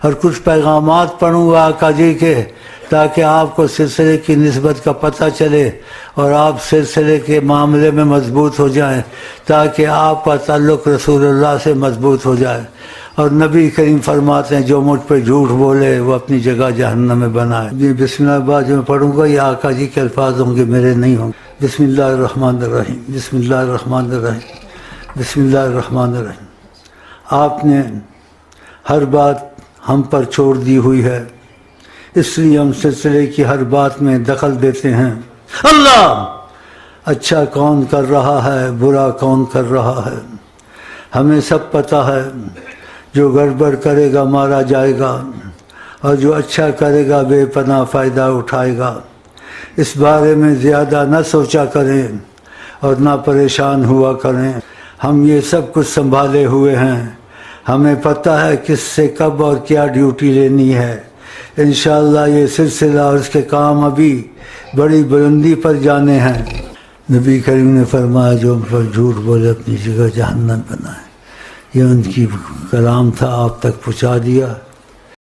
اور کچھ پیغامات پڑھوں گا آقا جی کے، تاکہ آپ کو سلسلے کی نسبت کا پتہ چلے اور آپ سلسلے کے معاملے میں مضبوط ہو جائیں، تاکہ آپ کا تعلق رسول اللہ سے مضبوط ہو جائے۔ اور نبی کریم فرماتے ہیں جو مجھ پہ جھوٹ بولے وہ اپنی جگہ جہنم میں بنائے۔ یہ بسم اللہ بعد میں پڑھوں گا، یہ آقا جی کے الفاظ ہوں گے، میرے نہیں ہوں گے۔ بسم اللہ الرحمن الرحیم، بسم اللہ الرحمن الرحیم، بسم اللہ الرحمن الرحیم۔ آپ نے ہر بات ہم پر چھوڑ دی ہوئی ہے، اس لیے ہم سلسلے کی ہر بات میں دخل دیتے ہیں۔ اللہ اچھا کون کر رہا ہے، برا کون کر رہا ہے، ہمیں سب پتہ ہے۔ جو گڑبڑ کرے گا مارا جائے گا، اور جو اچھا کرے گا بے پناہ فائدہ اٹھائے گا۔ اس بارے میں زیادہ نہ سوچا کریں اور نہ پریشان ہوا کریں، ہم یہ سب کچھ سنبھالے ہوئے ہیں، ہمیں پتہ ہے کس سے کب اور کیا ڈیوٹی لینی ہے۔ انشاءاللہ یہ سلسلہ اور اس کے کام ابھی بڑی بلندی پر جانے ہیں۔ نبی کریم نے فرمایا جو ہم پر جھوٹ بولے اپنی جگہ جہنم بنائے، یہ ان کی کلام تھا، آپ تک پہنچا دیا۔